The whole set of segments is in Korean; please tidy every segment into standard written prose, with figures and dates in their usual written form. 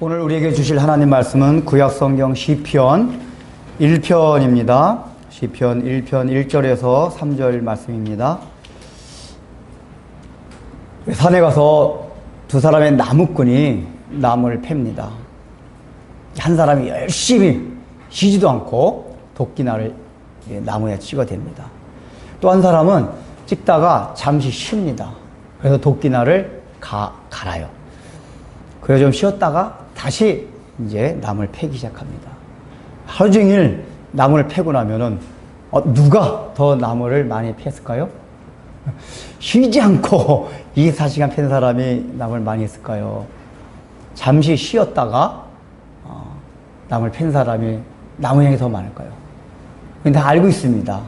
오늘 우리에게 주실 하나님 말씀은 구약성경 시편 1편입니다. 시편 1편 1절에서 3절 말씀입니다. 산에 가서 두 사람의 나무꾼이 나무를 팹니다. 한 사람이 열심히 쉬지도 않고 도끼날을 나무에 찍어댑니다. 또 한 사람은 찍다가 잠시 쉽니다. 그래서 도끼날을 갈아요. 그래서 좀 쉬었다가 다시 이제 나무를 패기 시작합니다. 하루 종일 나무를 패고 나면은 누가 더 나무를 많이 팼을까요? 쉬지 않고 24시간 팬 사람이 나무를 많이 했을까요? 잠시 쉬었다가 나무를 팬 사람이 나무 양이 더 많을까요? 근데 다 알고 있습니다.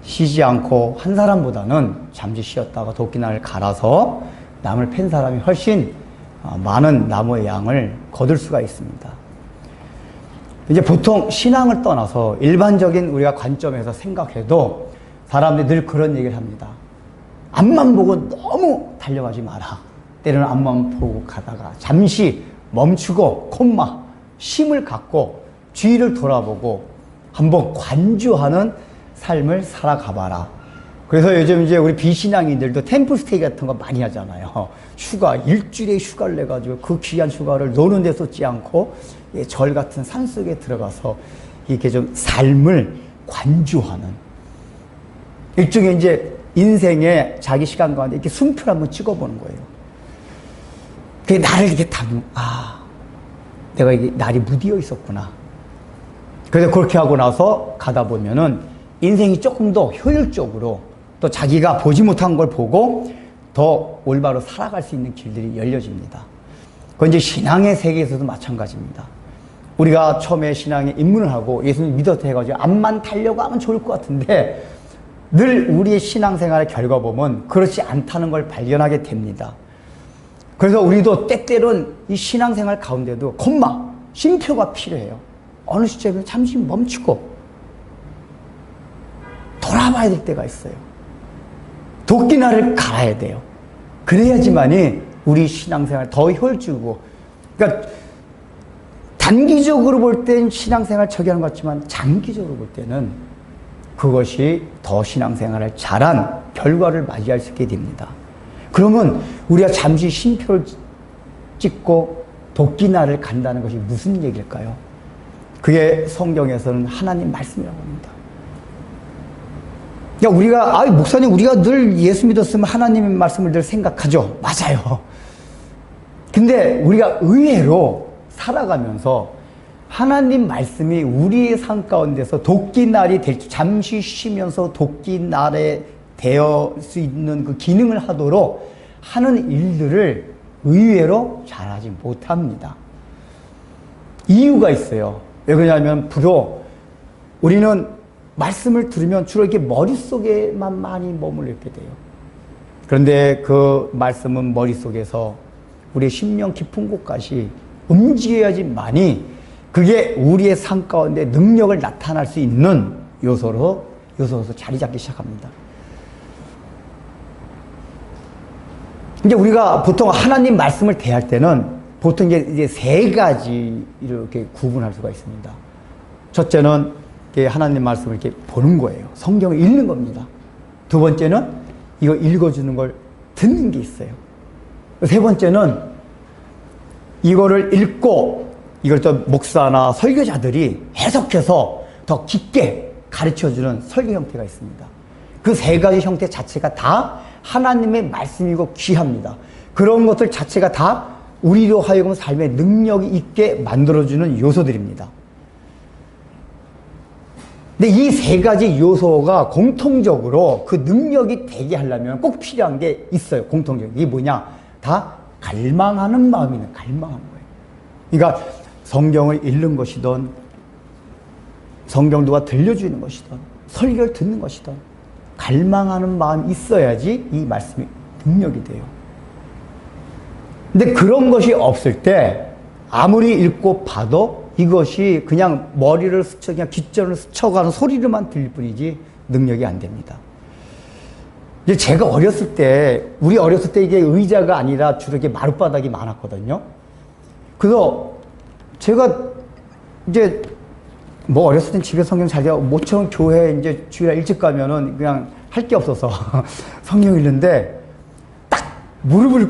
쉬지 않고 한 사람보다는 잠시 쉬었다가 도끼날을 갈아서 나무를 팬 사람이 훨씬 많은 나무의 양을 거둘 수가 있습니다. 이제 보통 신앙을 떠나서 일반적인 우리가 관점에서 생각해도 사람들이 늘 그런 얘기를 합니다. 앞만 보고 너무 달려가지 마라. 때로는 앞만 보고 가다가 잠시 멈추고 콤마 쉼을 갖고 뒤를 돌아보고 한번 관주하는 삶을 살아가봐라. 그래서 요즘 이제 우리 비신앙인들도 템플스테이 같은 거 많이 하잖아요. 휴가, 일주일에 휴가를 내가지고 그 귀한 휴가를 노는 데 쏟지 않고 절 같은 산 속에 들어가서 이렇게 좀 삶을 관주하는 일종의 이제 인생의 자기 시간 가운데 이렇게 숨표를 한번 찍어보는 거예요. 그게 나를 이렇게 내가 이게 날이 무디어 있었구나. 그래서 그렇게 하고 나서 가다 보면은 인생이 조금 더 효율적으로 또 자기가 보지 못한 걸 보고 더 올바로 살아갈 수 있는 길들이 열려집니다. 그건 이제 신앙의 세계에서도 마찬가지입니다. 우리가 처음에 신앙에 입문을 하고 예수님 믿었다 해가지고 앞만 달려고 하면 좋을 것 같은데 늘 우리의 신앙생활의 결과 보면 그렇지 않다는 걸 발견하게 됩니다. 그래서 우리도 때때로는 이 신앙생활 가운데도 쉼표가 필요해요. 어느 시점에 잠시 멈추고 돌아봐야 될 때가 있어요. 도끼날을 갈아야 돼요. 그래야지만이 우리 신앙생활 더 효율적이고, 그러니까 단기적으로 볼 땐 신앙생활 저기하는 것 같지만 장기적으로 볼 때는 그것이 더 신앙생활을 잘한 결과를 맞이할 수 있게 됩니다. 그러면 우리가 잠시 쉼표를 찍고 도끼날을 간다는 것이 무슨 얘기일까요? 그게 성경에서는 하나님 말씀이라고 합니다. 우리가, 목사님, 우리가 늘 예수 믿었으면 하나님의 말씀을 늘 생각하죠. 맞아요. 근데 우리가 의외로 살아가면서 하나님 말씀이 우리의 삶 가운데서 도끼날이 잠시 쉬면서 도끼날에 되어 수 있는 그 기능을 하도록 하는 일들을 의외로 잘하지 못합니다. 이유가 있어요. 왜 그러냐면 우리는 말씀을 들으면 주로 이렇게 머릿속에만 많이 머물러 있게 돼요. 그런데 그 말씀은 머릿속에서 우리의 심령 깊은 곳까지 움직여야지만이 그게 우리의 삶 가운데 능력을 나타날 수 있는 요소로서 자리 잡기 시작합니다. 이제 우리가 보통 하나님 말씀을 대할 때는 보통 이제 세 가지 이렇게 구분할 수가 있습니다. 첫째는 하나님 말씀을 이렇게 보는 거예요. 성경을 읽는 겁니다. 두 번째는 이거 읽어주는 걸 듣는 게 있어요. 세 번째는 이거를 읽고 이걸 또 목사나 설교자들이 해석해서 더 깊게 가르쳐주는 설교 형태가 있습니다. 그 세 가지 형태 자체가 다 하나님의 말씀이고 귀합니다. 그런 것들 자체가 다 우리로 하여금 삶의 능력이 있게 만들어주는 요소들입니다. 근데 이 세 가지 요소가 공통적으로 그 능력이 되게 하려면 꼭 필요한 게 있어요. 공통적으로. 이게 뭐냐? 다 갈망하는 마음이 있는, 갈망하는 거예요. 그러니까 성경을 읽는 것이든 성경 누가 들려주는 것이든 설교를 듣는 것이든 갈망하는 마음이 있어야지 이 말씀이 능력이 돼요. 근데 그런 것이 없을 때 아무리 읽고 봐도 이것이 그냥 머리를 스쳐, 그냥 귓전을 스쳐가는 소리로만 들릴 뿐이지 능력이 안 됩니다. 이제 제가 우리 어렸을 때 이게 의자가 아니라 주로 이렇게 마룻바닥이 많았거든요. 그래서 제가 이제 뭐 어렸을 땐 집에 성경 잘 돼요. 모처럼 교회 이제 주일날 일찍 가면은 그냥 할 게 없어서 성경 읽는데 딱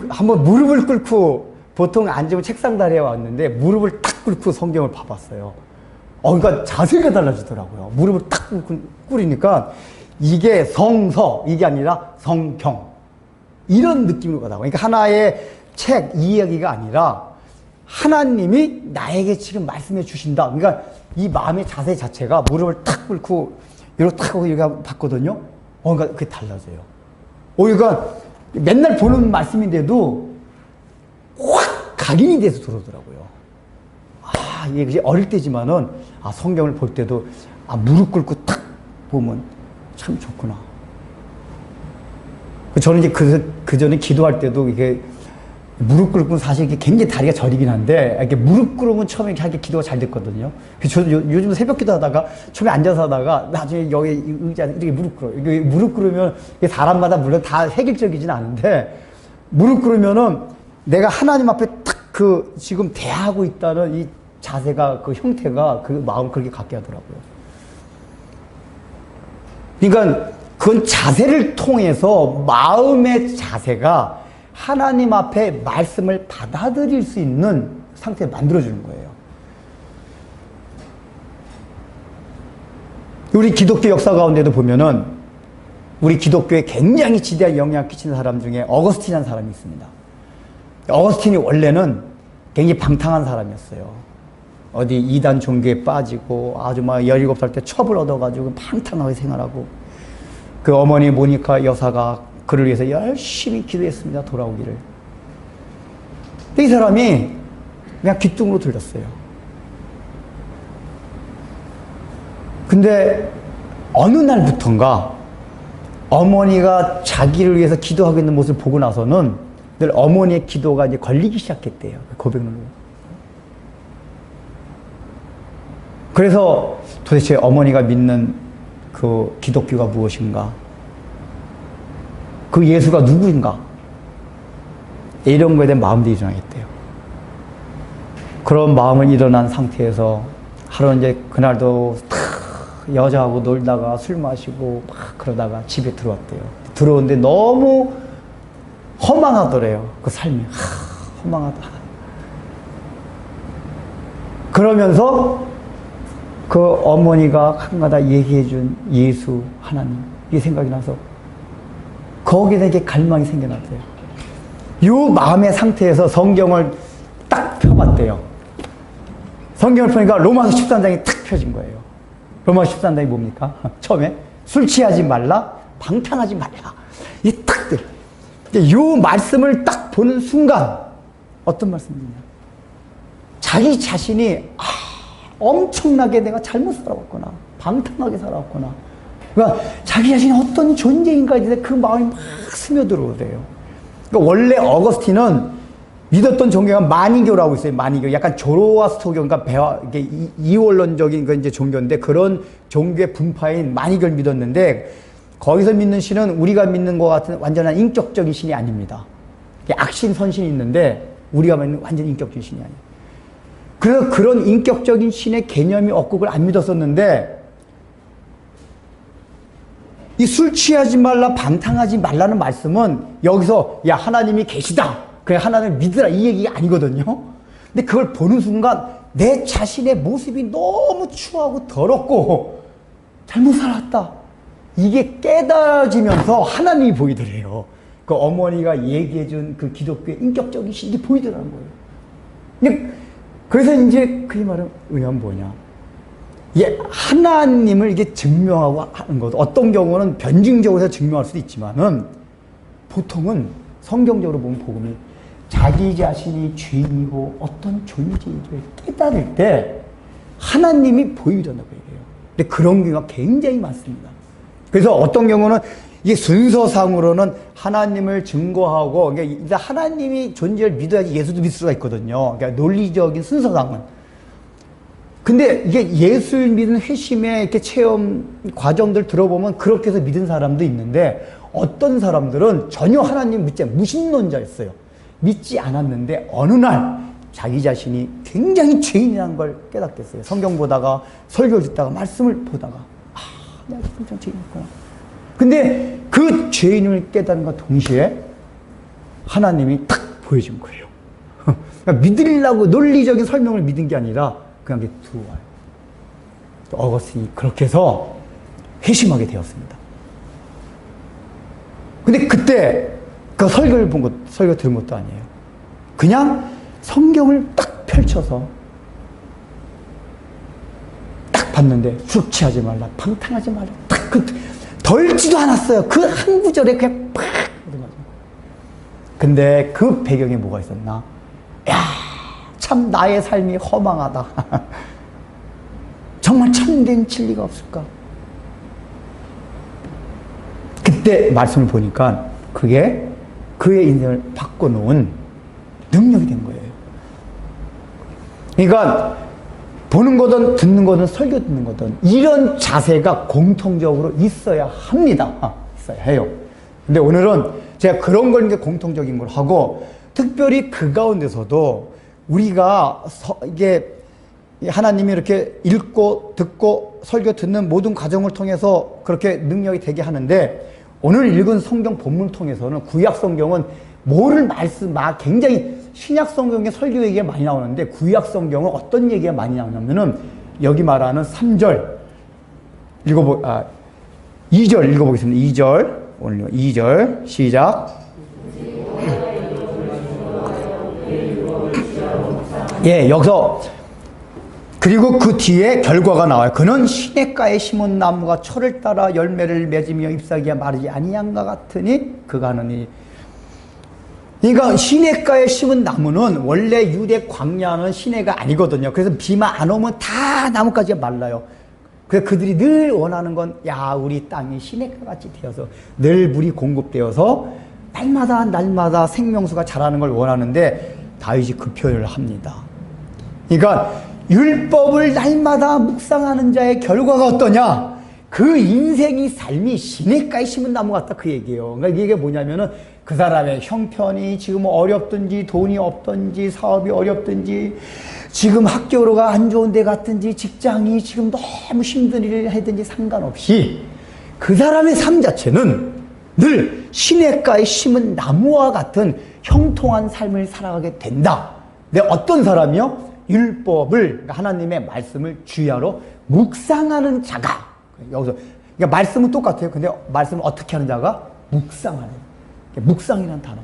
한번 무릎을 꿇고 보통 앉으면 책상 다리에 왔는데 무릎을 딱 꿇고 성경을 봐봤어요. 그러니까 자세가 달라지더라고요. 무릎을 딱 꿇으니까 이게 성서, 이게 아니라 성경. 이런 느낌으로 가다가. 그러니까 하나의 책, 이야기가 아니라 하나님이 나에게 지금 말씀해 주신다. 그러니까 이 마음의 자세 자체가 무릎을 탁 꿇고 이렇게 탁 하고 이렇게 봤거든요. 그러니까 그게 달라져요. 그러니까 맨날 보는 말씀인데도 확 각인이 돼서 들어오더라고요. 이게 어릴 때지만은, 성경을 볼 때도, 무릎 꿇고 탁 보면 참 좋구나. 저는 이제 그 전에 기도할 때도 이게 무릎 꿇고 사실 이게 굉장히 다리가 저리긴 한데, 이렇게 무릎 꿇으면 처음에 이렇게 기도가 잘 됐거든요. 저도 요즘 새벽 기도 하다가, 처음에 앉아서 하다가, 나중에 여기 의자에 이렇게 무릎 꿇어요. 이게 무릎 꿇으면, 이게 사람마다 물론 다 획일적이진 않은데, 무릎 꿇으면은 내가 하나님 앞에 탁 지금 대하고 있다는 이 자세가, 그 형태가 그 마음을 그렇게 갖게 하더라고요. 그러니까 그건 자세를 통해서 마음의 자세가 하나님 앞에 말씀을 받아들일 수 있는 상태를 만들어주는 거예요. 우리 기독교 역사 가운데도 보면은 우리 기독교에 굉장히 지대한 영향을 끼치는 사람 중에 어거스틴이라는 사람이 있습니다. 어거스틴이 원래는 굉장히 방탕한 사람이었어요. 어디 이단 종교에 빠지고 아주 막 17살 때 첩을 얻어가지고 방탕하게 생활하고, 그 어머니 모니카 여사가 그를 위해서 열심히 기도했습니다. 돌아오기를. 근데 이 사람이 그냥 귀뚱으로 들렸어요. 근데 어느 날부턴가 어머니가 자기를 위해서 기도하고 있는 모습을 보고 나서는 늘 어머니의 기도가 이제 걸리기 시작했대요. 고백으로. 그래서 도대체 어머니가 믿는 그 기독교가 무엇인가? 그 예수가 누구인가? 이런 거에 대한 마음들이 일어나겠대요. 그런 마음을 일어난 상태에서 하루 이제 그날도 여자하고 놀다가 술 마시고 막 그러다가 집에 들어왔대요. 들어오는데 너무 허망하더래요. 그 삶이. 허망하다. 그러면서 그 어머니가 한가다 얘기해준 예수, 하나님, 이 생각이 나서 거기에 대해 갈망이 생겨났대요. 이 마음의 상태에서 성경을 딱 펴봤대요. 성경을 펴니까 로마서 13장이 탁 펴진 거예요. 로마서 13장이 뭡니까? 처음에 술 취하지 말라, 방탕하지 말라. 이 딱 돼. 이 말씀을 딱 보는 순간 어떤 말씀이냐? 자기 자신이 엄청나게 내가 잘못 살아왔구나, 방탕하게 살아왔구나. 그러니까 자기 자신이 어떤 존재인가에 대해서 그 마음이 막 스며들어오래요. 그러니까 원래 어거스틴은 믿었던 종교가 마니교라고 있어요. 마니교. 약간 조로아스터교, 그러니까 이게 이원론적인 그 이제 종교인데, 그런 종교의 분파인 마니교를 믿었는데, 거기서 믿는 신은 우리가 믿는 것 같은 완전한 인격적인 신이 아닙니다. 악신, 선신이 있는데, 우리가 믿는 완전 인격적인 신이 아니에요. 그래서 그런 인격적인 신의 개념이 없고 그걸 안 믿었었는데, 이 술 취하지 말라, 방탕하지 말라는 말씀은 여기서 야 하나님이 계시다, 그래 하나님을 믿으라, 이 얘기가 아니거든요. 근데 그걸 보는 순간 내 자신의 모습이 너무 추하고 더럽고 잘못 살았다, 이게 깨달아지면서 하나님이 보이더래요. 그 어머니가 얘기해준 그 기독교의 인격적인 신이 보이더라는 거예요. 그래서 이제 그 말은 의미는 뭐냐? 하나님을 이게 증명하고 하는 것. 어떤 경우는 변증적으로 해서 증명할 수도 있지만은, 보통은 성경적으로 보면 복음이 자기 자신이 죄인이고 어떤 존재인지를 깨달을 때 하나님이 보이더라고요. 근데 그런 경우가 굉장히 많습니다. 그래서 어떤 경우는 이게 순서상으로는 하나님을 증거하고, 그러니까 하나님이 존재를 믿어야지 예수도 믿을 수가 있거든요. 그러니까 논리적인 순서상은. 근데 이게 예수를 믿는 회심의 이렇게 체험 과정들 들어보면 그렇게 해서 믿은 사람도 있는데, 어떤 사람들은 전혀 하나님 믿지 않는 무신론자였어요. 믿지 않았는데 어느 날 자기 자신이 굉장히 죄인이라는 걸 깨닫겠어요. 성경 보다가, 설교 듣다가, 말씀을 보다가, 내가 진짜 죄인이구나. 근데 그 죄인을 깨닫는과 동시에 하나님이 탁 보여준 거예요. 그러니까 믿으려고 논리적인 설명을 믿은 게 아니라 그냥 이게 들어와요. 어거스틴이 그렇게 해서 회심하게 되었습니다. 근데 그때 그 설교를 본 것, 설교 들은 것도 아니에요. 그냥 성경을 딱 펼쳐서 딱 봤는데 술 취하지 말라, 방탕하지 말라, 딱 덜지도 않았어요. 그 한 구절에 그냥 팍! 근데 그 배경에 뭐가 있었나? 야, 참 나의 삶이 허망하다. 정말 참된 진리가 없을까? 그때 말씀을 보니까 그게 그의 인생을 바꿔놓은 능력이 된 거예요. 그러니까 보는 거든 듣는 거든 설교 듣는 거든 이런 자세가 공통적으로 있어야 합니다. 있어야 해요. 근데 오늘은 제가 그런 걸 이제 공통적인 걸 하고, 특별히 그 가운데서도 우리가 이게 하나님이 이렇게 읽고 듣고 설교 듣는 모든 과정을 통해서 그렇게 능력이 되게 하는데, 오늘 읽은 성경 본문을 통해서는 구약 성경은 뭐를 굉장히 신약 성경의 설교 얘기가 많이 나오는데, 구약 성경은 어떤 얘기가 많이 나오냐면은 여기 말하는 3절 2절 읽어보겠습니다. 2절, 오늘 2절 시작. 예, 여기서 그리고 그 뒤에 결과가 나와요. 그는 시냇가에 심은 나무가 철을 따라 열매를 맺으며 잎사귀가 마르지 아니한가 같으니 그가 하느니. 그러니까 시냇가에 심은 나무는 원래 유대 광야는 시내가 아니거든요. 그래서 비만 안 오면 다 나뭇가지가 말라요. 그래서 그들이 늘 원하는 건, 야, 우리 땅이 시냇가 같이 되어서 늘 물이 공급되어서 날마다 생명수가 자라는 걸 원하는데, 다윗이 그 표현을 합니다. 그러니까 율법을 날마다 묵상하는 자의 결과가 어떠냐? 그 인생이 삶이 시냇가에 심은 나무 같다, 그 얘기예요. 그러니까 이게 뭐냐면은 그 사람의 형편이 지금 어렵든지 돈이 없든지 사업이 어렵든지 지금 학교로가 안 좋은 데 갔든지 직장이 지금 너무 힘든 일을 하든지 상관없이 그 사람의 삶 자체는 늘 시냇가에 심은 나무와 같은 형통한 삶을 살아가게 된다. 근데 어떤 사람이요? 율법을, 그러니까 하나님의 말씀을 주야로 묵상하는 자가. 여기서 그러니까 말씀은 똑같아요. 근데 말씀을 어떻게 하는 자가? 묵상하는. 묵상이라는 단어.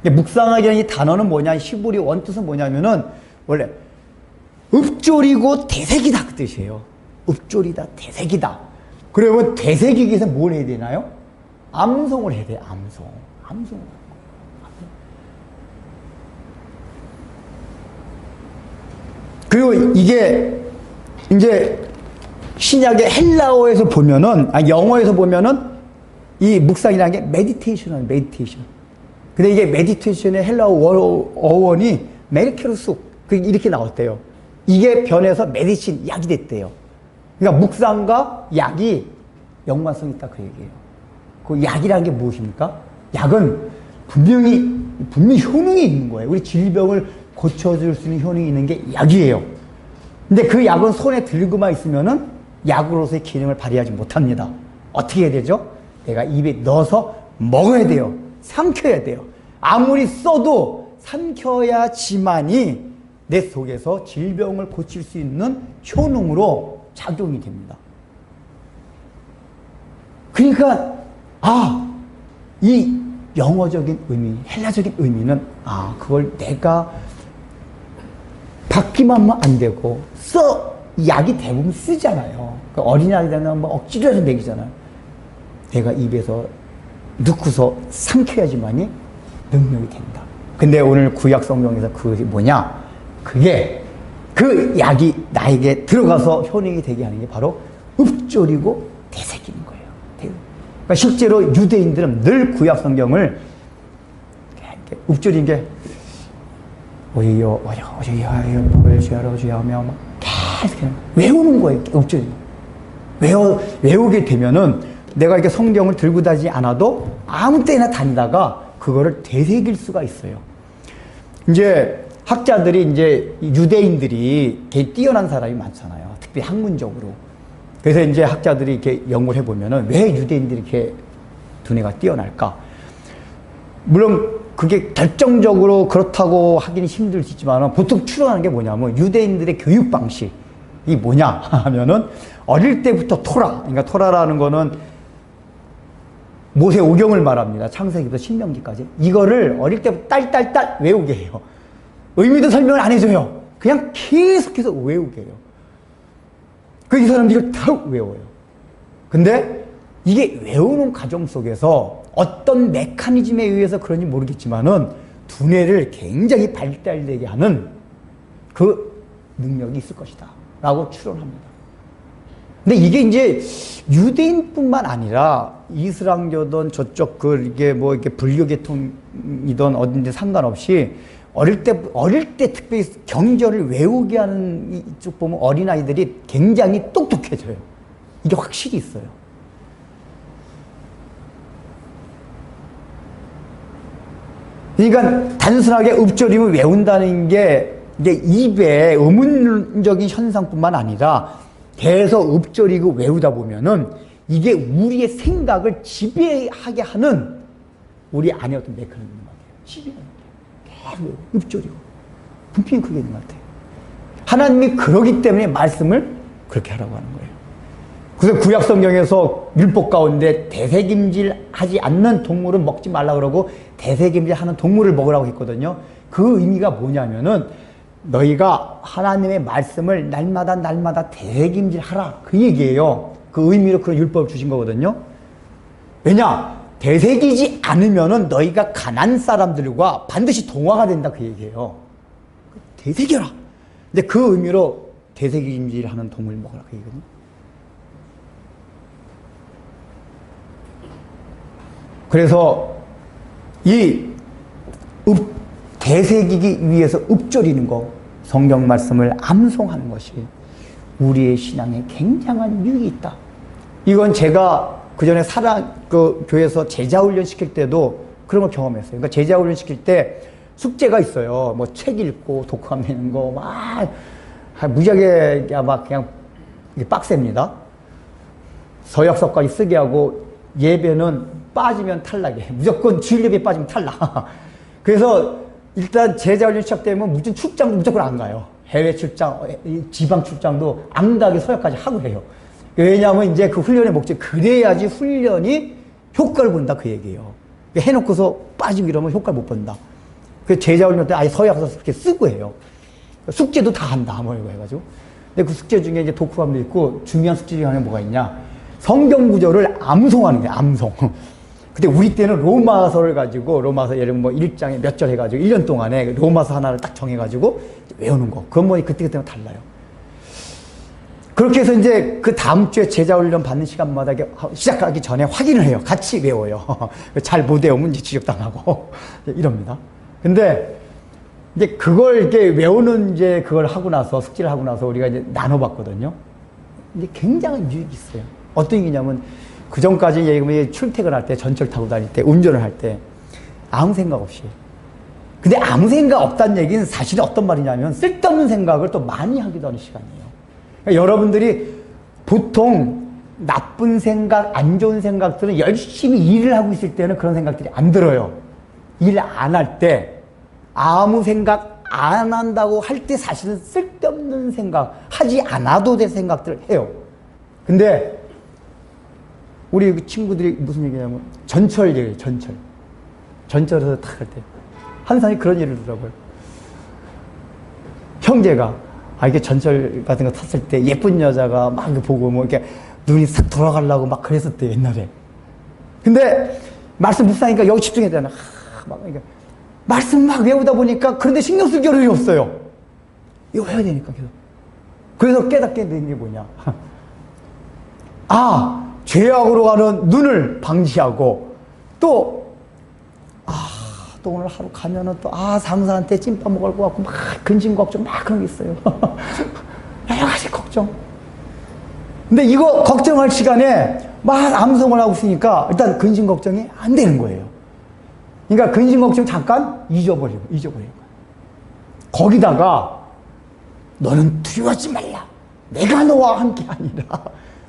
묵상하기라는 이 단어는 뭐냐? 히브리 원뜻은 뭐냐면은 원래 읊조리고 되새기다 그 뜻이에요. 읊조리다, 되새기다. 그러면 되새기기 위해서 뭘 해야 되나요? 암송을 해야 돼요. 암송. 그리고 이게 이제 신약의 헬라어에서 보면은, 영어에서 보면은 이 묵상이라는 게 메디테이션이에요. 메디테이션. 근데 이게 메디테이션의 헬라어 어원이 메르케루스 이렇게 나왔대요. 이게 변해서 메디신, 약이 됐대요. 그러니까 묵상과 약이 연관성이 있다, 그 얘기예요. 그 약이라는 게 무엇입니까? 약은 분명히 효능이 있는 거예요. 우리 질병을 고쳐줄 수 있는 효능이 있는 게 약이에요. 근데 그 약은 손에 들고만 있으면은 약으로서의 기능을 발휘하지 못합니다. 어떻게 해야 되죠? 내가 입에 넣어서 먹어야 돼요. 삼켜야 돼요. 아무리 써도 삼켜야지만이 내 속에서 질병을 고칠 수 있는 효능으로 작용이 됩니다. 그러니까 이 영어적인 의미, 헬라적인 의미는 그걸 내가 받기만 하면 안 되고 약이 대부분 쓰잖아요. 그러니까 어린아이들은 억지로 해서 먹이잖아요. 내가 입에서 넣고서 삼켜야지만이 능력이 된다. 근데 오늘 구약 성경에서 그것이 뭐냐? 그게 그 약이 나에게 들어가서 효능이 되게 하는 게 바로 읊조리고 되새기는 거예요. 그러니까 실제로 유대인들은 늘 구약 성경을 읊조리는 게 오히려 하며 계속 외우는 거예요. 읊조리. 외우게 되면은 내가 이렇게 성경을 들고 다니지 않아도 아무 때나 다니다가 그거를 되새길 수가 있어요. 이제 학자들이 이제 유대인들이 되게 뛰어난 사람이 많잖아요. 특히 학문적으로. 그래서 이제 학자들이 이렇게 연구를 해보면은 왜 유대인들이 이렇게 두뇌가 뛰어날까? 물론 그게 결정적으로 그렇다고 하기는 힘들 수 있지만 보통 추론하는 게 뭐냐면 유대인들의 교육 방식이 뭐냐 하면은 어릴 때부터 토라, 그러니까 토라라는 거는 모세 오경을 말합니다. 창세기부터 신명기까지. 이거를 어릴 때부터 딸딸딸 외우게 해요. 의미도 설명을 안 해줘요. 그냥 계속해서 외우게 해요. 이 사람들이 다 외워요. 근데 이게 외우는 과정 속에서 어떤 메커니즘에 의해서 그런지 모르겠지만은 두뇌를 굉장히 발달되게 하는 그 능력이 있을 것이다. 라고 추론합니다. 근데 이게 이제 유대인뿐만 아니라 이슬람교든 저쪽 이게 뭐 이렇게 불교계통이든 어딘지 상관없이 어릴 때 특별히 경전을 외우게 하는 이쪽 보면 어린아이들이 굉장히 똑똑해져요. 이게 확실히 있어요. 그러니까 단순하게 읊조림을 외운다는 게 이제 입에 의문적인 현상뿐만 아니라 계속 읊조리고 외우다 보면은 이게 우리의 생각을 지배하게 하는 우리 안에 어떤 메커니즘인 것 같아요. 지배하는 게 계속 읊조리고 분명히 그게 있는 것 같아요. 하나님이 그러기 때문에 말씀을 그렇게 하라고 하는 거예요. 그래서 구약 성경에서 율법 가운데 대세김질하지 않는 동물은 먹지 말라 그러고 대세김질하는 동물을 먹으라고 했거든요. 그 의미가 뭐냐면은 너희가 하나님의 말씀을 날마다 대세김질하라 그 얘기예요. 그 의미로 그런 율법을 주신 거거든요. 왜냐? 대세기지 않으면은 너희가 가나안 사람들과 반드시 동화가 된다 그 얘기예요. 대세겨라. 근데 그 의미로 대세김질하는 동물 먹으라 그 얘기거든요. 그래서 이 대세기기 위해서 읊조리는 거, 성경 말씀을 암송하는 것이 우리의 신앙에 굉장한 유익이 있다. 이건 제가 그 전에 교회에서 제자훈련 시킬 때도 그런 걸 경험했어요. 그러니까 제자훈련 시킬 때 숙제가 있어요. 뭐 책 읽고 독후감 내는 거 막 무지하게 막 그냥 빡셉니다. 서약서까지 쓰게 하고 예배는 빠지면 탈락이에요. 무조건 주일 예배 빠지면 탈락. 그래서 일단 제자훈련 시작되면 무슨 출장도 무조건 안 가요. 해외 출장, 지방 출장도 앙다하게 서약까지 하고 해요. 왜냐하면 이제 그 훈련의 목적, 그래야지 훈련이 효과를 본다 그 얘기예요. 해놓고서 빠지고 이러면 효과를 못 본다. 그래서 제자훈련 때 아예 서약서 그렇게 쓰고 해요. 숙제도 다 한다, 뭐 이거 해가지고. 근데 그 숙제 중에 이제 독후감도 있고 중요한 숙제 중에 하나는 뭐가 있냐. 성경 구절을 암송하는 거예요, 암송. 근데 우리 때는 로마서를 가지고 로마서 예를 들면 뭐 1장에 몇 절 해가지고 1년 동안에 로마서 하나를 딱 정해가지고 외우는 거. 그건 뭐 그때그때 달라요. 그렇게 해서 이제 그 다음 주에 제자훈련 받는 시간마다 시작하기 전에 확인을 해요. 같이 외워요. 잘 못 외우면 이제 지적당하고 이럽니다. 근데 이제 그걸 이렇게 외우는 이제 그걸 하고 나서 숙제를 하고 나서 우리가 이제 나눠봤거든요. 이제 굉장한 유익이 있어요. 어떤 얘기냐면 그 전까지 얘기하면 출퇴근할 때 전철 타고 다닐 때 운전을 할 때 아무 생각 없이. 근데 아무 생각 없다는 얘기는 사실 어떤 말이냐면 쓸데없는 생각을 또 많이 하기도 하는 시간이에요. 그러니까 여러분들이 보통 나쁜 생각, 안 좋은 생각들은 열심히 일을 하고 있을 때는 그런 생각들이 안 들어요. 일 안 할 때 아무 생각 안 한다고 할 때 사실은 쓸데없는 생각, 하지 않아도 될 생각들을 해요. 근데 우리 친구들이 무슨 얘기냐면 전철 얘기해요. 전철에서 탁 할 때 한 사람이 그런 얘기를 하더라고요. 형제가 이게 전철 같은 거 탔을 때 예쁜 여자가 막 보고 뭐 이렇게 눈이 싹 돌아가려고 막 그랬었대 옛날에. 근데 말씀 묵상하니까 여기 집중해야 되나. 막 그러니까 말씀 막 외우다 보니까 그런데 신경 쓸 겨를이 없어요. 이거 해야 되니까 계속. 그래서 깨닫게 된 게 뭐냐. 죄악으로 가는 눈을 방지하고 또 오늘 하루 가면은 또 상사한테 찐빵 먹을 것 같고 막 근심 걱정 막 그런 게 있어요. 여러 가지 걱정. 근데 이거 걱정할 시간에 막 암송을 하고 있으니까 일단 근심 걱정이 안 되는 거예요. 그러니까 근심 걱정 잠깐 잊어버리는 거예요. 거기다가 너는 두려워하지 말라. 내가 너와 함께 아니라.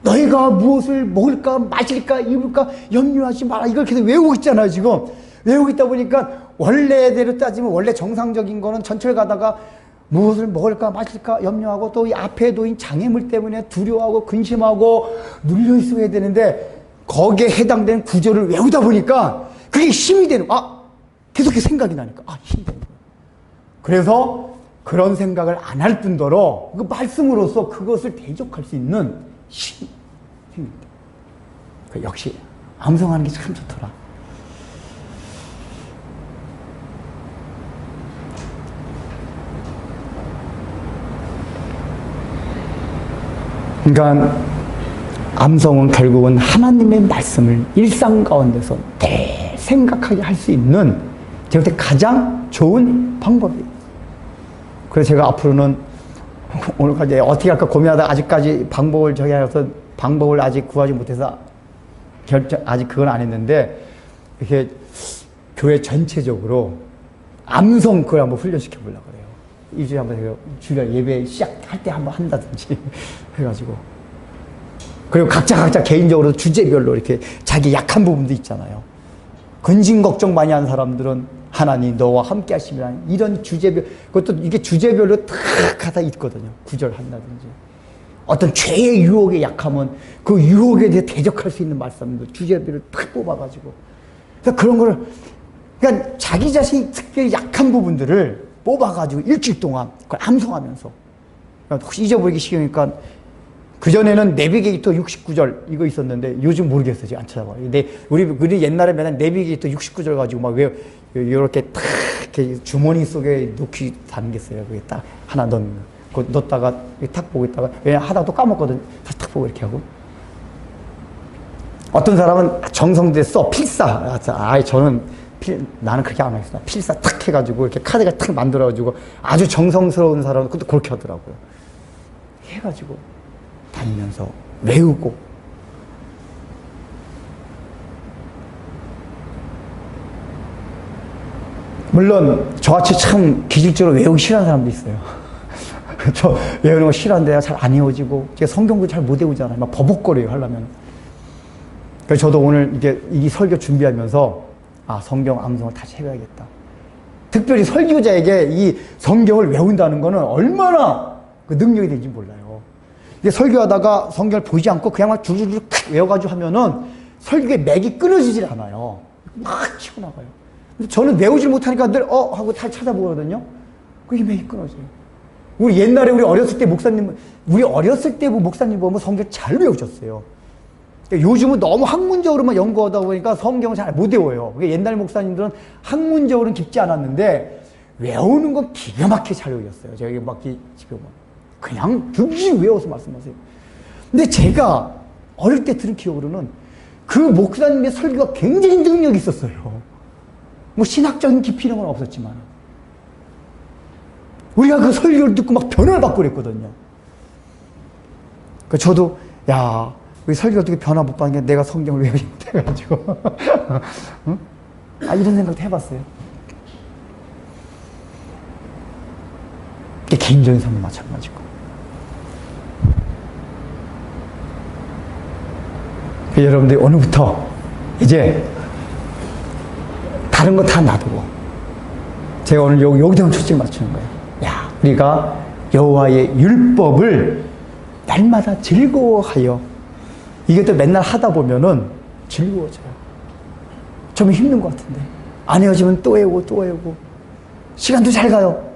너희가 무엇을 먹을까 마실까 입을까 염려하지 마라. 이걸 계속 외우고 있잖아요 지금. 외우고 있다 보니까 원래대로 따지면 원래 정상적인 거는 전철 가다가 무엇을 먹을까 마실까 염려하고 또 이 앞에 놓인 장애물 때문에 두려워하고 근심하고 눌려 있어야 되는데 거기에 해당되는 구절을 외우다 보니까 그게 힘이 되는 거야. 계속 생각이 나니까 힘이 되는 거야. 그래서 그런 생각을 안 할 뿐더러 그 말씀으로써 그것을 대적할 수 있는 힘이 생깁니다. 역시 암송하는 게 참 좋더라. 그러니까 암송은 결국은 하나님의 말씀을 일상 가운데서 늘 생각하게 할 수 있는 제가 볼 때 가장 좋은 방법이에요. 그래서 제가 앞으로는 오늘까지 어떻게 할까 고민하다가 아직까지 방법을 정해서 방법을 아직 구하지 못해서 아직 그건 안 했는데 이렇게 교회 전체적으로 암송 그걸 한번 훈련시켜 보려고 그래요. 일주일에 한번 제가 주일 예배 시작할 때 한번 한다든지 해가지고 그리고 각자 개인적으로 주제별로 이렇게 자기 약한 부분도 있잖아요. 근심 걱정 많이 하는 사람들은 하나님 너와 함께 하시면 이런 주제별 그것도 이게 주제별로 탁 하다 있거든요. 구절 한다든지 어떤 죄의 유혹에 약하면 그 유혹에 대해 대적할 수 있는 말씀도 주제별로 탁 뽑아가지고 그런 거를 그러니까 자기 자신이 특별히 약한 부분들을 뽑아가지고 일주일 동안 그걸 암송하면서 혹시 잊어버리기 쉬우니까 그전에는 내비게이터 69절 이거 있었는데 요즘 모르겠어요. 제가 안 찾아봐요. 근데 우리 옛날에 맨날 내비게이터 69절 가지고 막 왜 이렇게 탁 이렇게 주머니 속에 놓기 다니겠어요. 그게 딱 하나 넣는 거. 그거 넣었다가 탁 보고 있다가 왜 하다가 또 까먹거든. 다시 탁 보고 이렇게 하고. 어떤 사람은 정성들에 써 필사. 저는 나는 그렇게 안 하겠어. 필사 탁 해가지고 이렇게 카드가 탁 만들어가지고 아주 정성스러운 사람은 그것도 그렇게 하더라고요. 해가지고 다니면서 외우고 물론 저같이 참 기질적으로 외우기 싫어하는 사람도 있어요. 저 외우는 거 싫어하는데 잘 안 외워지고 제가 성경도 잘 못 외우잖아요. 막 버벅거려요 하려면. 그래서 저도 오늘 이 설교 준비하면서 성경 암송을 다시 해봐야겠다. 특별히 설교자에게 이 성경을 외운다는 거는 얼마나 그 능력이 되는지 몰라요. 이게 설교하다가 성경을 보지 않고 그냥 막 줄줄줄 외워가지고 하면은 설교의 맥이 끊어지질 않아요. 막 치고 나가요. 근데 저는 외우질 못하니까 늘 하고 다 찾아보거든요. 그게 맥이 끊어져요. 우리 옛날에 우리 어렸을 때 목사님 보면 성경 잘 외우셨어요. 요즘은 너무 학문적으로만 연구하다 보니까 성경을 잘 못 외워요. 옛날 목사님들은 학문적으로는 깊지 않았는데 외우는 건 기가 막히게 잘 외웠어요. 제가 막 지금 그냥 쭉 외워서 말씀하세요. 근데 제가 어릴 때 들은 기억으로는 그 목사님의 설교가 굉장히 능력이 있었어요. 뭐 신학적인 깊이 이런 건 없었지만 우리가 그 설교를 듣고 막 변화를 받고 그랬거든요. 그러니까 저도 우리 설교가 어떻게 변화 못 받는 게 내가 성경을 외우지 못해가지고 응? 이런 생각도 해봤어요. 이게 개인적인 삶도 마찬가지고. 여러분들이 오늘부터 이제 다른 거 다 놔두고 제가 오늘 여기다만 초점을 맞추는 거예요. 우리가 여호와의 율법을 날마다 즐거워하여 이게 또 맨날 하다 보면은 즐거워져요. 좀 힘든 것 같은데 안 헤어지면 또 외우고 시간도 잘 가요.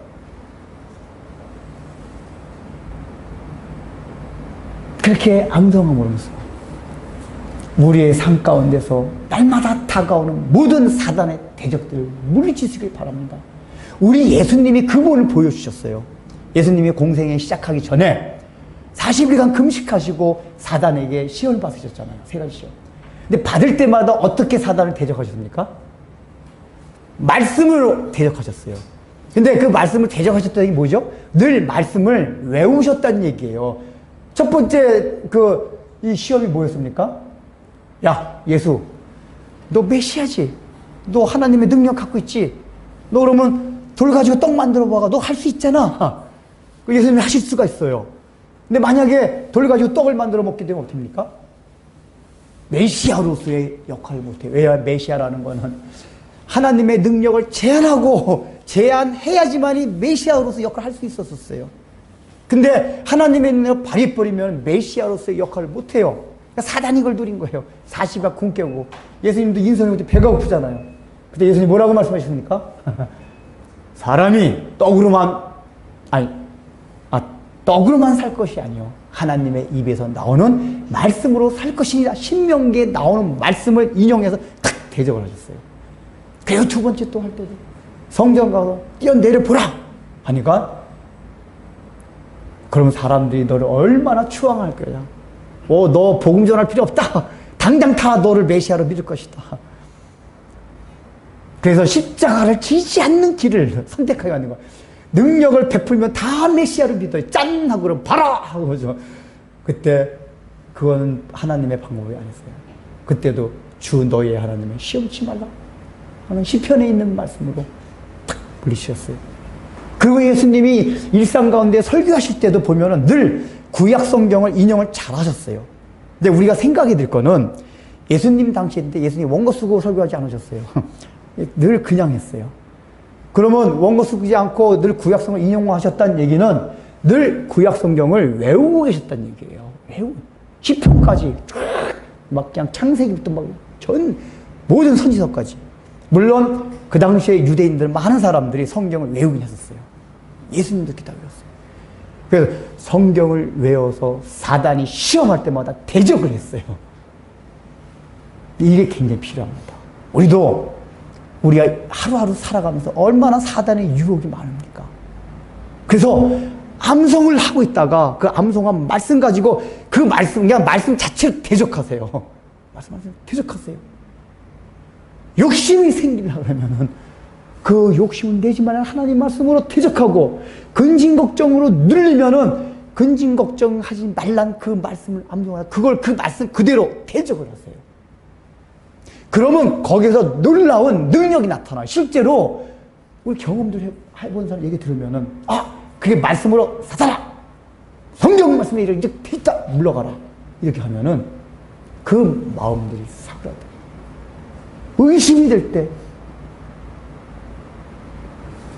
그렇게 암송함으로써 우리의 삶 가운데서 날마다 다가오는 모든 사단의 대적들을 물리치시길 바랍니다. 우리 예수님이 그 본을 보여주셨어요. 예수님이 공생에 시작하기 전에 40일간 금식하시고 사단에게 시험을 받으셨잖아요. 3가지 시험. 근데 받을 때마다 어떻게 사단을 대적하셨습니까? 말씀으로 대적하셨어요. 근데 그 말씀을 대적하셨다는 게 뭐죠? 늘 말씀을 외우셨다는 얘기예요. 첫 번째 이 시험이 뭐였습니까? 예수, 너 메시아지. 너 하나님의 능력 갖고 있지. 너 그러면 돌 가지고 떡 만들어 봐가. 너 할 수 있잖아. 예수님이 하실 수가 있어요. 근데 만약에 돌 가지고 떡을 만들어 먹게 되면 어떻습니까? 메시아로서의 역할을 못해요. 왜 메시아라는 거는 하나님의 능력을 제한해야지만이 메시아로서 역할을 할 수 있었어요. 근데 하나님의 능력을 발휘해버리면 메시아로서의 역할을 못해요. 그러니까 사단이 이걸 누린 거예요. 40약 굶 깨고. 예수님도 인성이 배가 고프잖아요. 근데 예수님 뭐라고 말씀하셨습니까? 사람이 떡으로만 살 것이 아니요 하나님의 입에서 나오는 말씀으로 살 것이니라. 신명기에 나오는 말씀을 인용해서 탁 대적을 하셨어요. 그리고 두 번째 또 할 때도 성경 가서 뛰어내려 보라 하니까, 그러면 사람들이 너를 얼마나 추앙할 거야. 너 복음 전할 필요 없다. 당장 다 너를 메시아로 믿을 것이다. 그래서 십자가를 지지 않는 길을 선택하게 하는 거야. 능력을 베풀면 다 메시아를 믿어요. 짠! 하고 그럼 봐라! 하고 그러죠. 그때 그건 하나님의 방법이 아니었어요. 그때도 주 너희의 하나님을 시험치 말라 하는 시편에 있는 말씀으로 탁 물리치셨어요. 그리고 예수님이 일상 가운데 설교하실 때도 보면은 늘 구약 성경을 인용을 잘 하셨어요. 근데 우리가 생각이 들 거는 예수님 당시인데 예수님 원고 쓰고 설교하지 않으셨어요. 늘 그냥 했어요. 그러면 원고 쓰지 않고 늘 구약 성경을 인용하셨다는 얘기는 늘 구약 성경을 외우고 계셨다는 얘기예요. 시편까지 막 그냥 창세기부터 막 모든 선지서까지. 물론 그 당시에 유대인들 많은 사람들이 성경을 외우긴 했었어요. 예수님도 그렇게 다 외웠어요. 그래서 성경을 외워서 사단이 시험할 때마다 대적을 했어요. 이게 굉장히 필요합니다. 우리가 하루하루 살아가면서 얼마나 사단의 유혹이 많습니까? 그래서 암송을 하고 있다가 그 암송한 말씀 가지고 그냥 말씀 자체를 대적하세요. 말씀하세요. 대적하세요. 욕심이 생기려고 그러면은 그 욕심은 내지만 하나님 말씀으로 대적하고, 근심걱정으로 눌리면은 근심걱정하지 말란 그 말씀을 암송하고 그 말씀 그대로 대적을 하세요. 그러면 거기서 놀라운 능력이 나타나요. 실제로 우리 경험들 해본 사람 얘기 들으면은, 그게 말씀으로 사사라! 성경 말씀에 이제 됐다! 물러가라! 이렇게 하면은 그 마음들이 사그라져. 의심이 될 때,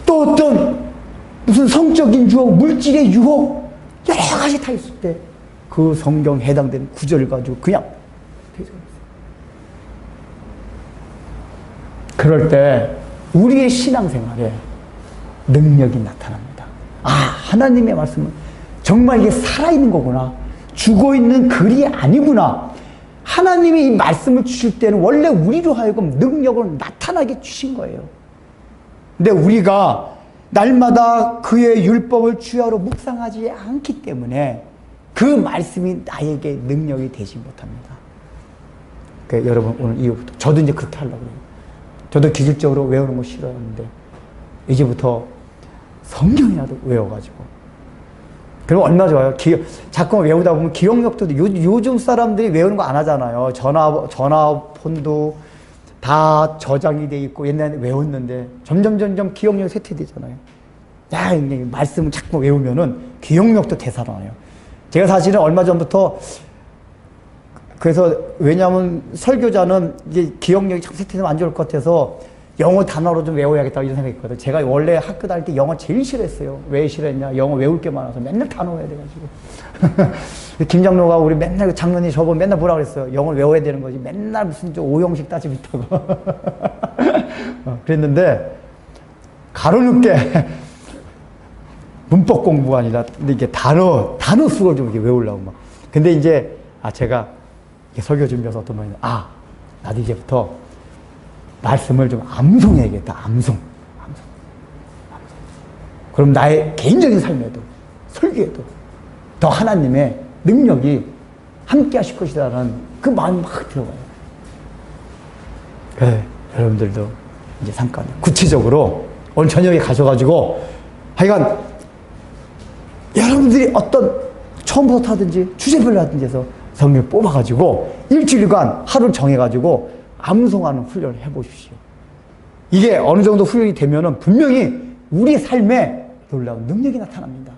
또 어떤 무슨 성적인 유혹, 물질의 유혹, 여러 가지 다 있을 때 그 성경에 해당되는 구절을 가지고 그냥 대적했어요. 그럴 때 우리의 신앙생활에 능력이 나타납니다. 하나님의 말씀은 정말 이게 살아있는 거구나. 죽어있는 글이 아니구나. 하나님이 이 말씀을 주실 때는 원래 우리로 하여금 능력을 나타나게 주신 거예요. 근데 우리가 날마다 그의 율법을 주야로 묵상하지 않기 때문에 그 말씀이 나에게 능력이 되지 못합니다. 그러니까 여러분 오늘 이후부터 저도 이제 그렇게 하려고 해요. 저도 기술적으로 외우는 거 싫어하는데 이제부터 성경이라도 외워가지고, 그럼 얼마나 좋아요. 자꾸 외우다 보면 기억력도, 요즘 사람들이 외우는 거 안 하잖아요. 전화폰도 다 저장이 돼 있고 옛날에 외웠는데 점점 기억력이 쇠퇴되잖아요. 말씀을 자꾸 외우면은 기억력도 되살아나요. 제가 사실은 얼마 전부터, 그래서 왜냐하면 설교자는 이제 기억력이 자꾸 쇠퇴되면 안 좋을 것 같아서 영어 단어로 좀 외워야겠다 이런 생각이 있거든요. 제가 원래 학교 다닐 때 영어 제일 싫어했어요. 왜 싫어했냐? 영어 외울 게 많아서 맨날 단어 외워야 돼가지고. 김장로가 우리 맨날 장로님 저보고 맨날 뭐라 그랬어요. 영어를 외워야 되는 거지. 맨날 무슨 좀 오형식 따지고 있다고. 그랬는데 가로늦게 문법 공부가 아니라 이게 단어 수를 좀 이렇게 외우려고 막. 근데 이제 제가 설교 준비해서 어떤 분이 나도 이제부터 말씀을 좀 암송해야겠다. 암송. 그럼 나의 개인적인 삶에도 설교에도 더 하나님의 능력이 함께 하실 것이라는 그 마음이 막 들어가요. 그래, 여러분들도 이제 잠깐 구체적으로 오늘 저녁에 가셔가지고 하여간 여러분들이 어떤 처음부터 하든지 주제별로 하든지 해서 성경을 뽑아가지고 일주일간 하루를 정해가지고 암송하는 훈련을 해보십시오. 이게 어느 정도 훈련이 되면은 분명히 우리 삶에 놀라운 능력이 나타납니다.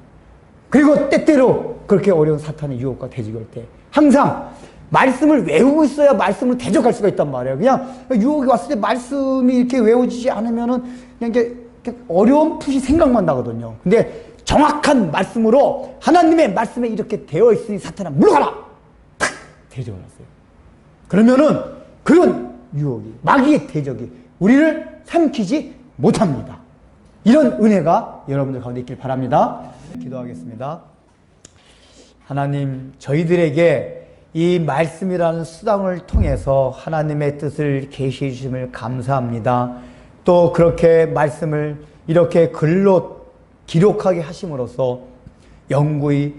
그리고 때때로 그렇게 어려운 사탄의 유혹과 대적할 때 항상 말씀을 외우고 있어야 말씀을 대적할 수가 있단 말이에요. 그냥 유혹이 왔을 때 말씀이 이렇게 외워지지 않으면은 그냥 이렇게 어려움풋이 생각만 나거든요. 근데 정확한 말씀으로 하나님의 말씀에 이렇게 되어 있으니 사탄아 물러가라! 탁! 대적을 했어요. 그러면은 그런 유혹이, 마귀의 대적이 우리를 삼키지 못합니다. 이런 은혜가 여러분들 가운데 있길 바랍니다. 기도하겠습니다. 하나님, 저희들에게 이 말씀이라는 수단을 통해서 하나님의 뜻을 계시해 주심을 감사합니다. 또 그렇게 말씀을 이렇게 글로 기록하게 하심으로써 영구히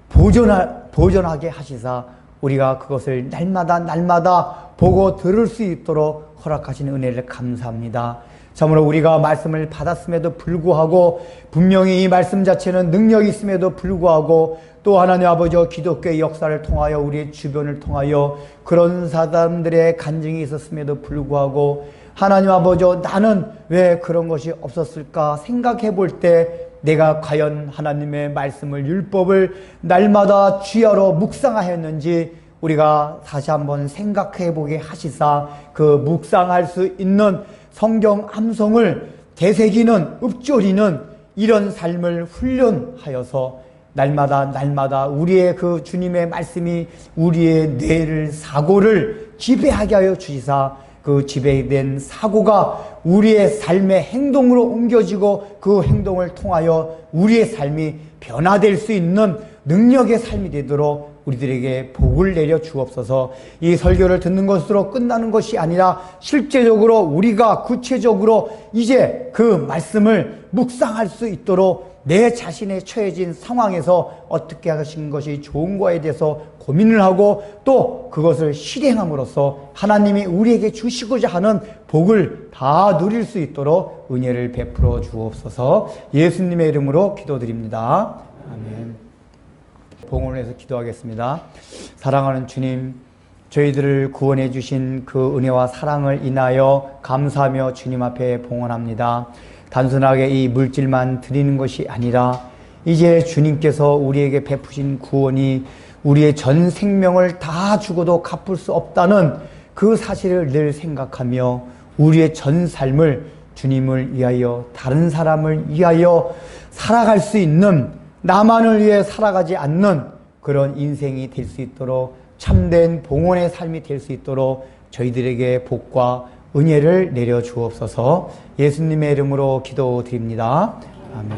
보존하게 하시사 우리가 그것을 날마다 보고 들을 수 있도록 허락하시는 은혜를 감사합니다. 참으로 우리가 말씀을 받았음에도 불구하고 분명히 이 말씀 자체는 능력이 있음에도 불구하고 또 하나님 아버지 기독교의 역사를 통하여 우리의 주변을 통하여 그런 사람들의 간증이 있었음에도 불구하고 하나님 아버지 나는 왜 그런 것이 없었을까 생각해 볼 때 내가 과연 하나님의 말씀을 율법을 날마다 주야로 묵상하였는지 우리가 다시 한번 생각해 보게 하시사 그 묵상할 수 있는 성경 암송을 되새기는 읊조리는 이런 삶을 훈련하여서 날마다 우리의 그 주님의 말씀이 우리의 뇌를 사고를 지배하게 하여 주시사 그 지배된 사고가 우리의 삶의 행동으로 옮겨지고 그 행동을 통하여 우리의 삶이 변화될 수 있는 능력의 삶이 되도록 우리들에게 복을 내려 주옵소서. 이 설교를 듣는 것으로 끝나는 것이 아니라 실제적으로 우리가 구체적으로 이제 그 말씀을 묵상할 수 있도록 내 자신의 처해진 상황에서 어떻게 하신 것이 좋은 거에 대해서 고민을 하고 또 그것을 실행함으로써 하나님이 우리에게 주시고자 하는 복을 다 누릴 수 있도록 은혜를 베풀어 주옵소서. 예수님의 이름으로 기도드립니다. 아멘. 봉헌을 해서 기도하겠습니다. 사랑하는 주님, 저희들을 구원해 주신 그 은혜와 사랑을 인하여 감사하며 주님 앞에 봉헌합니다. 단순하게 이 물질만 드리는 것이 아니라 이제 주님께서 우리에게 베푸신 구원이 우리의 전 생명을 다 주고도 갚을 수 없다는 그 사실을 늘 생각하며 우리의 전 삶을 주님을 위하여 다른 사람을 위하여 살아갈 수 있는, 나만을 위해 살아가지 않는 그런 인생이 될 수 있도록 참된 봉헌의 삶이 될 수 있도록 저희들에게 복과 은혜를 내려 주옵소서. 예수님의 이름으로 기도드립니다. 아멘.